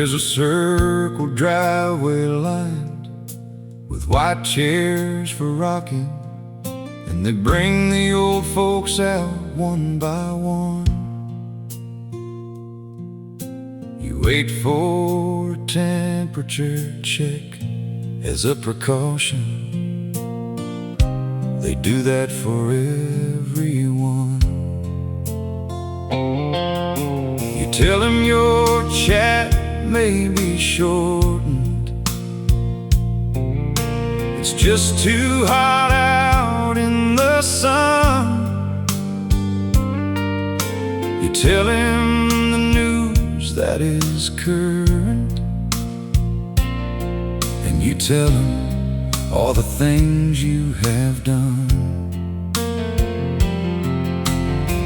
There's a circle driveway lined with white chairs for rocking, and they bring the old folks out one by one. You wait for a temperature check as a precaution. They do that for everyone. You tell them your chat may be shortened. It's just too hot out in the sun. You tell him the news that is current, and you tell him all the things you have done.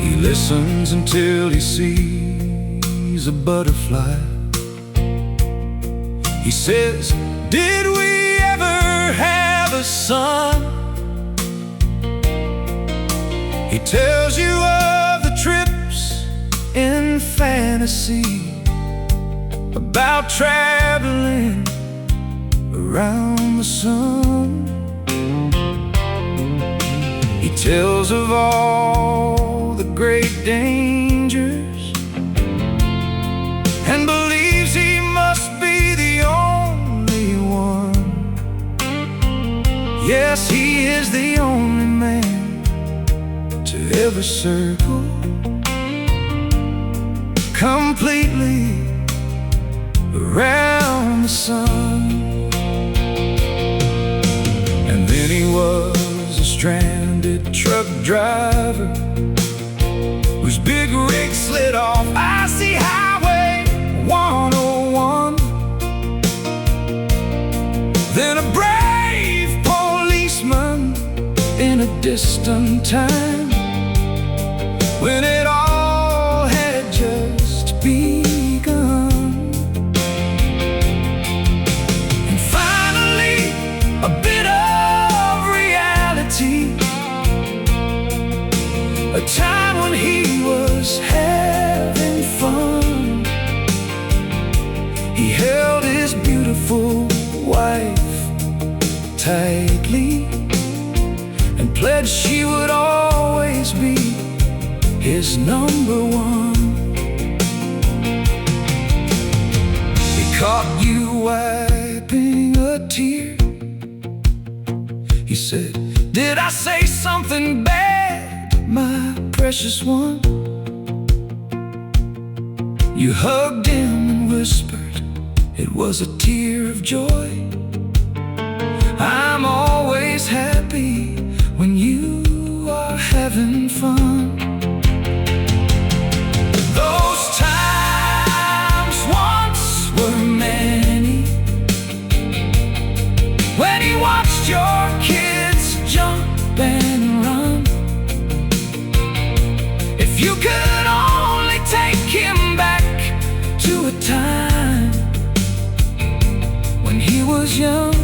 He listens until he sees a butterfly. He says, "Did we ever have a son?" He tells you of the trips in fantasy, about traveling around the sun. He tells of all the great dangers, and believes he must be the only one. Yes, he is the only man to ever circle completely around the sun. And then he was a stranded truck driver whose big rig slid off icy highway 101. Then a brave policeman in a distant time, when it all had just begun. And finally, a bit of reality, a time when he was having fun. He held his beautiful wife tightly and pledged she would always be his number one. He caught you wiping a tear. He said, "Did I say something bad, my precious one?" You hugged him and whispered it was a tear of joy. I'm always happy when you are having fun. Those times once were many, when he watched your kids jump and run. If you could only take him back to a time when he was young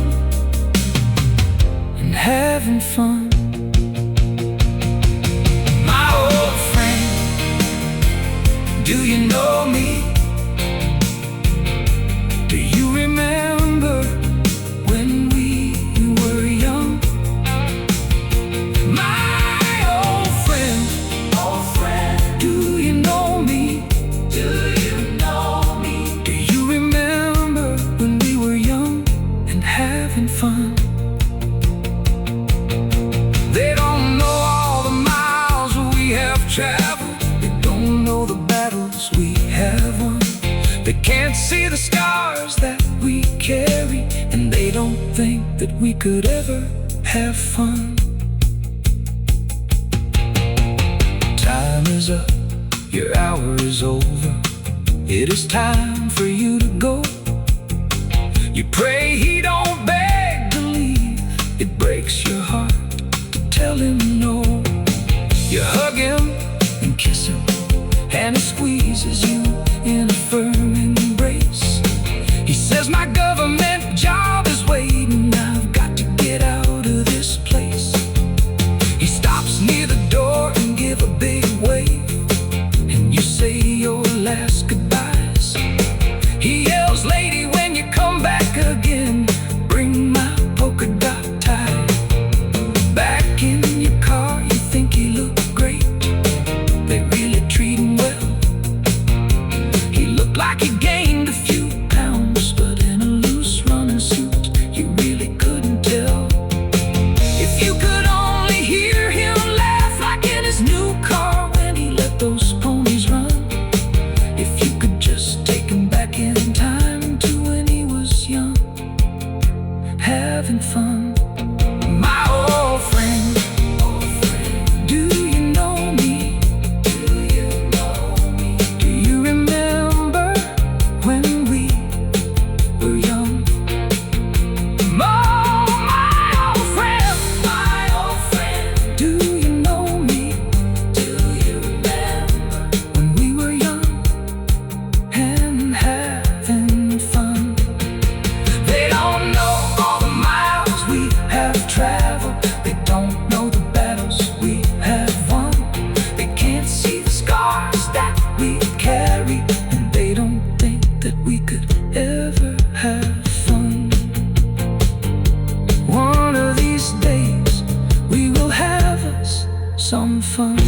and having fun. My old friend, do you know me? Do you remember when we were young? My old friend, do you know me? Do you know me? Do you remember when we were young and having fun? They don't know all the miles we have traveled. They don't know the battles we have won. They can't see the scars that we carry, and they don't think that we could ever have fun. Time is up, your hour is over. It is time for you to go. You pray he don't beg to leave. It breaks your heart to tell him no. You hug him and kiss him, and he squeezes you in a firm embrace. He says, "My government job is waiting. I've got to get out of this place." He stops near the door and give a big wave, and you say your last goodbyes. He yells, having fun. My old friend, do you know me? Do you remember when we were young? My old friend, do you know me? Do you remember when we were young and having fun? They don't know all the miles we have traveled. They don't know the battles we have won. They can't see the scars that we carry, and they don't think that we could ever have fun. One of these days we will have us some fun.